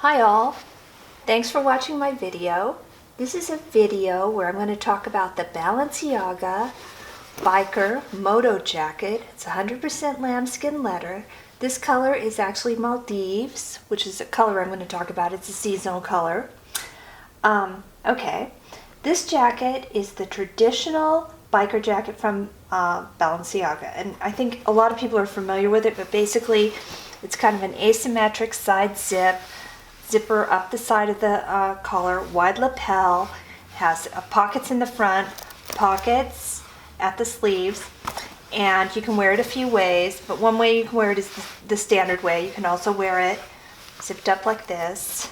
Hi all, thanks for watching my video. This is a video where I'm going to talk about the Balenciaga Biker Moto Jacket. It's 100% lambskin leather. This color is actually Maldives, which is a color I'm going to talk about. It's a seasonal color. Okay, this jacket is the traditional biker jacket from Balenciaga, and I think a lot of people are familiar with it, but basically it's kind of an asymmetric side zipper up the side of the collar, wide lapel, has pockets in the front, pockets at the sleeves, and you can wear it a few ways, but one way you can wear it is the standard way. You can also wear it zipped up like this.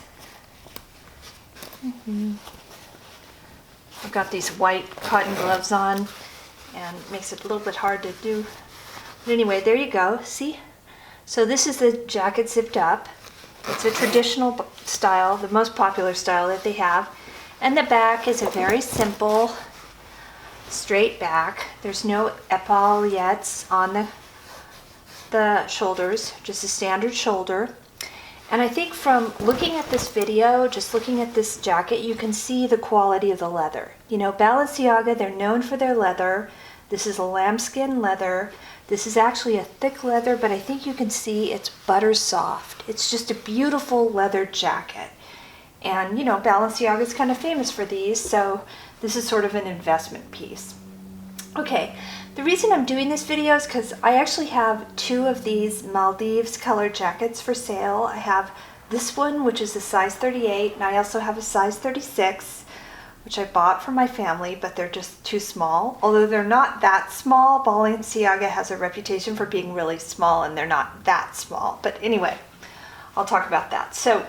I've got these white cotton gloves on, and it makes it a little bit hard to do. But anyway, there you go, see? So this is the jacket zipped up. It's a traditional style, the most popular style that they have. And the back is a very simple, straight back. There's no epaulettes on the shoulders, just a standard shoulder. And I think from looking at this video, just looking at this jacket, you can see the quality of the leather. You know, Balenciaga, they're known for their leather. This is a lambskin leather. This is actually a thick leather, but I think you can see it's butter soft. It's just a beautiful leather jacket. And you know, Balenciaga is kind of famous for these, so this is sort of an investment piece. Okay, the reason I'm doing this video is because I actually have two of these Maldives color jackets for sale. I have this one, which is a size 38, and I also have a size 36, which I bought for my family, but they're just too small. Although they're not that small, Balenciaga has a reputation for being really small, and they're not that small. But anyway, I'll talk about that. So,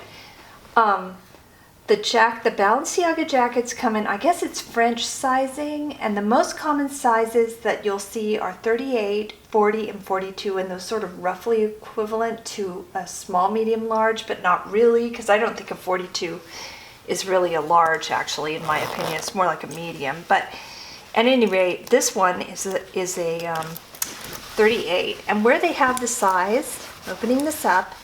the Balenciaga jackets come in, I guess it's French sizing, and the most common sizes that you'll see are 38, 40, and 42, and those sort of roughly equivalent to a small, medium, large, but not really, because I don't think a 42 is really a large, actually, in my opinion. It's more like a medium. But at any rate, this one is a 38. And where they have the size, opening this up,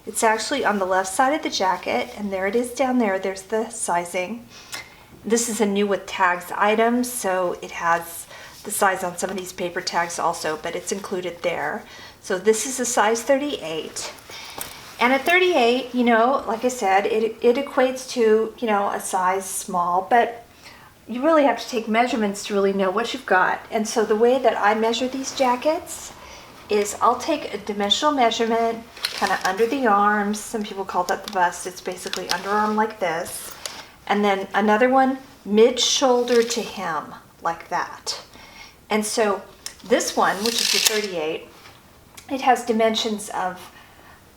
it's actually on the left side of the jacket, and there it is down there. There's the sizing. This is a new with tags item, so it has the size on some of these paper tags also, but it's included there. So this is a size 38. And at 38, you know, like I said, it equates to, you know, a size small, but you really have to take measurements to really know what you've got. And so the way that I measure these jackets is I'll take a dimensional measurement kind of under the arms. Some people call that the bust. It's basically underarm like this. And then another one mid-shoulder to hem like that. And so this one, which is the 38, it has dimensions of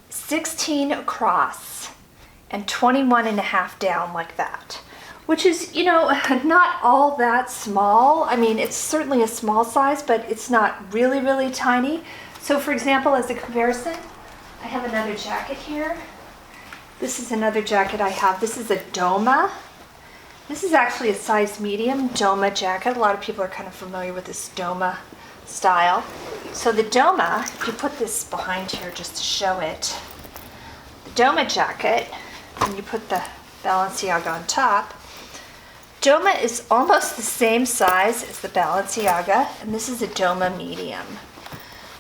16 across and 21 and a half down like that, which is, you know, not all that small. I mean, it's certainly a small size, but it's not really, really tiny. So for example, as a comparison, I have another jacket here. This is another jacket I have. This is a Doma. This is actually a size medium Doma jacket. A lot of people are kind of familiar with this Doma style. So the Doma, if you put this behind here just to show it, the Doma jacket, and you put the Balenciaga on top, Doma is almost the same size as the Balenciaga, and this is a Doma medium.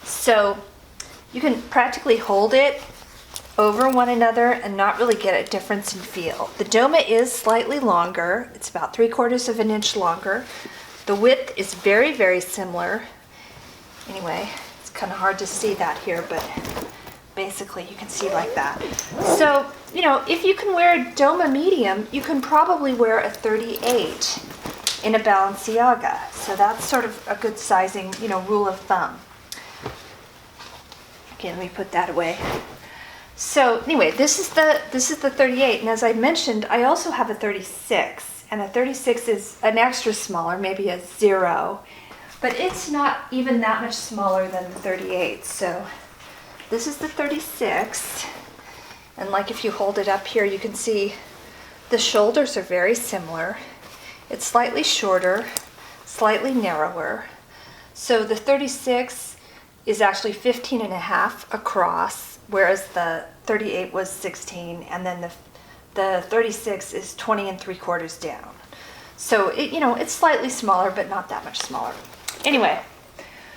So you can practically hold it over one another and not really get a difference in feel. The Doma is slightly longer. It's about 3/4 of an inch longer. The width is very, very similar. Anyway, it's kind of hard to see that here, but basically you can see like that. So, you know, if you can wear a Doma medium, you can probably wear a 38 in a Balenciaga. So that's sort of a good sizing, you know, rule of thumb. Okay, let me put that away. So anyway, this is the 38, and as I mentioned, I also have a 36, and a 36 is an extra smaller, maybe a 0. But it's not even that much smaller than the 38. So this is the 36. And like if you hold it up here, you can see the shoulders are very similar. It's slightly shorter, slightly narrower. So the 36 is actually 15 and a half across. whereas the 38 was 16, and then the 36 is 20 3/4 down. So it, it's slightly smaller, but not that much smaller. Anyway,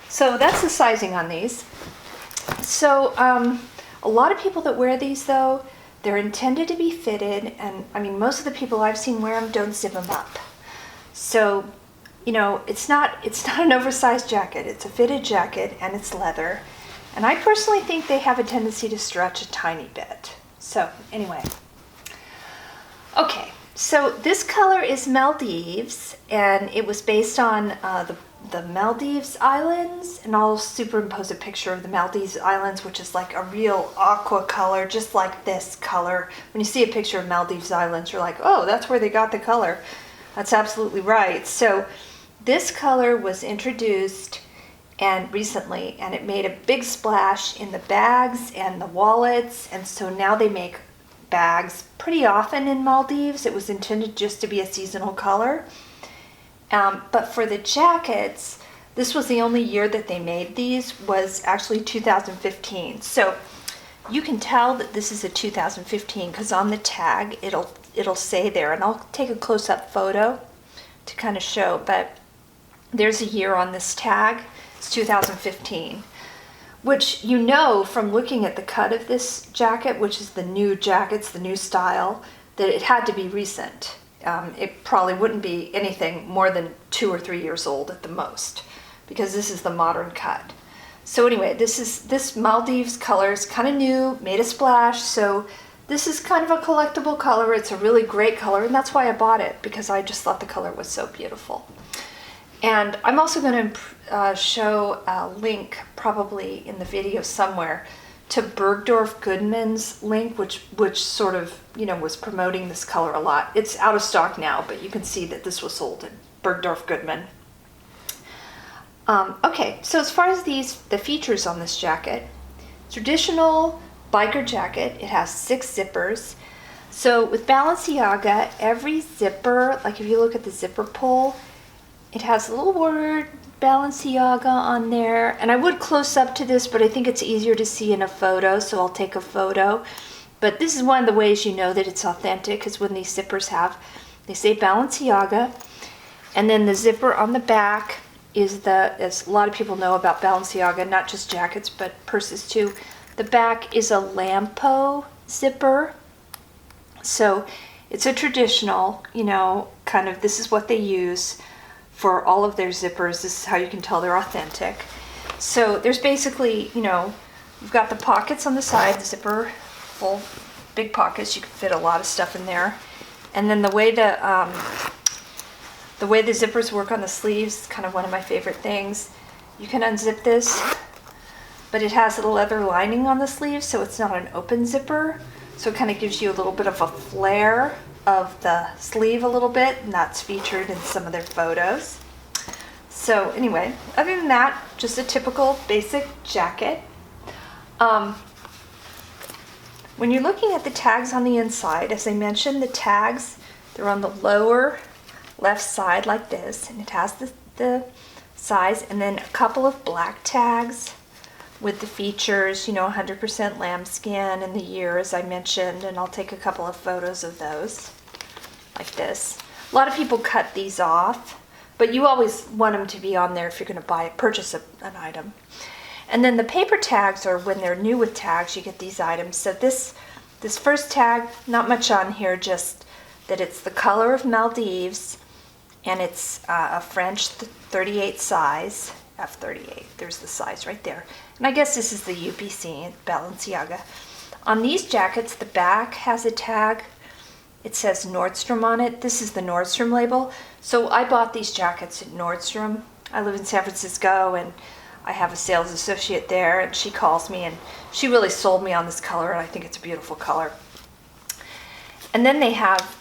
so that's the sizing on these. So a lot of people that wear these, though, they're intended to be fitted, and I mean, most of the people I've seen wear them don't zip them up. So, it's not an oversized jacket. It's a fitted jacket, and it's leather. And I personally think they have a tendency to stretch a tiny bit. So anyway, okay. So this color is Maldives, and it was based on the Maldives Islands, and I'll superimpose a picture of the Maldives Islands, which is like a real aqua color, just like this color. When you see a picture of Maldives Islands, you're like, oh, that's where they got the color. That's absolutely right. So this color was introduced and recently, and it made a big splash in the bags and the wallets, and so now they make bags pretty often in Maldives. It was intended just to be a seasonal color. But for the jackets, this was the only year that they made these, was actually 2015. So you can tell that this is a 2015 because on the tag it'll say there, and I'll take a close-up photo to kind of show, but there's a year on this tag. It's 2015. Which from looking at the cut of this jacket, which is the new jackets, the new style, that it had to be recent. It probably wouldn't be anything more than 2 or 3 years old at the most, because this is the modern cut. So anyway, this Maldives color is kind of new, made a splash, so this is kind of a collectible color. It's a really great color, and that's why I bought it, because I just thought the color was so beautiful. And I'm also going to show a link, probably in the video somewhere, to Bergdorf Goodman's link, which sort of, was promoting this color a lot. It's out of stock now, but you can see that this was sold at Bergdorf Goodman. Okay, so as far as the features on this jacket, traditional biker jacket, it has 6 zippers. So with Balenciaga, every zipper, like if you look at the zipper pull, it has a little word Balenciaga on there, and I would close up to this, but I think it's easier to see in a photo, so I'll take a photo. But this is one of the ways you know that it's authentic, is when these zippers they say Balenciaga, and then the zipper on the back is as a lot of people know about Balenciaga, not just jackets, but purses too. The back is a Lampo zipper, so it's a traditional, kind of, this is what they use for all of their zippers. This is how you can tell they're authentic. So there's basically, you've got the pockets on the side, the zipper, full big pockets. You can fit a lot of stuff in there. And then the way the zippers work on the sleeves is kind of one of my favorite things. You can unzip this, but it has a leather lining on the sleeve, so it's not an open zipper. So it kind of gives you a little bit of a flare of the sleeve a little bit, and that's featured in some of their photos. So anyway, other than that, just a typical basic jacket. When you're looking at the tags on the inside, as I mentioned, the tags, they're on the lower left side like this, and it has the size, and then a couple of black tags with the features, 100% lambskin and the year, as I mentioned, and I'll take a couple of photos of those, like this. A lot of people cut these off, but you always want them to be on there if you're going to purchase an item. And then the paper tags are when they're new with tags, you get these items. So this first tag, not much on here, just that it's the color of Maldives, and it's a French 38 size, F38. There's the size right there. And I guess this is the UPC, Balenciaga. On these jackets, the back has a tag. It says Nordstrom on it. This is the Nordstrom label. So I bought these jackets at Nordstrom. I live in San Francisco, and I have a sales associate there, and she calls me, and she really sold me on this color, and I think it's a beautiful color. And then they have,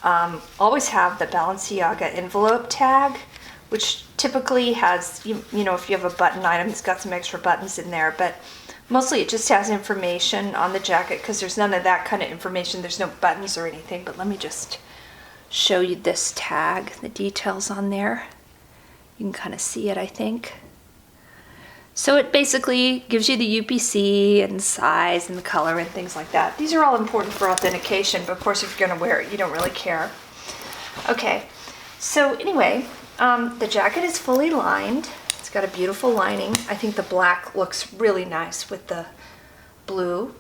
always have the Balenciaga envelope tag, which typically has, if you have a button item, it's got some extra buttons in there, but mostly it just has information on the jacket, because there's none of that kind of information. There's no buttons or anything, but let me just show you this tag, the details on there. You can kind of see it, I think. So it basically gives you the UPC and size and the color and things like that. These are all important for authentication, but of course if you're gonna wear it, you don't really care. Okay, so anyway, the jacket is fully lined. It's got a beautiful lining. I think the black looks really nice with the blue.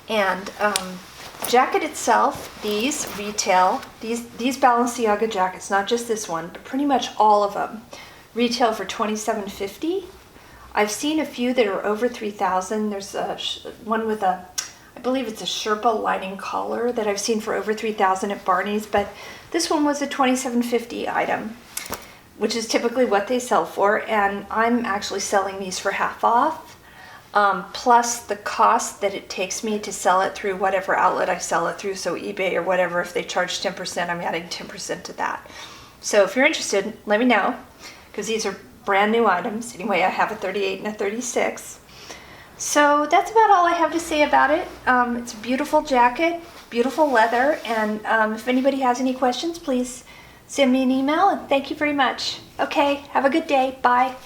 And jacket itself, these retail, these Balenciaga jackets, not just this one, but pretty much all of them, retail for $27.50. I've seen a few that are over $3,000. There's one with a, I believe it's a Sherpa lining collar that I've seen for over $3,000 at Barney's, but this one was a $27.50 item, which is typically what they sell for, and I'm actually selling these for half off, plus the cost that it takes me to sell it through whatever outlet I sell it through, so eBay or whatever. If they charge 10%, I'm adding 10% to that. So if you're interested, let me know, because these are brand new items. Anyway, I have a 38 and a 36. So that's about all I have to say about it. It's a beautiful jacket, beautiful leather, and if anybody has any questions, please send me an email, and thank you very much. Okay, have a good day. Bye.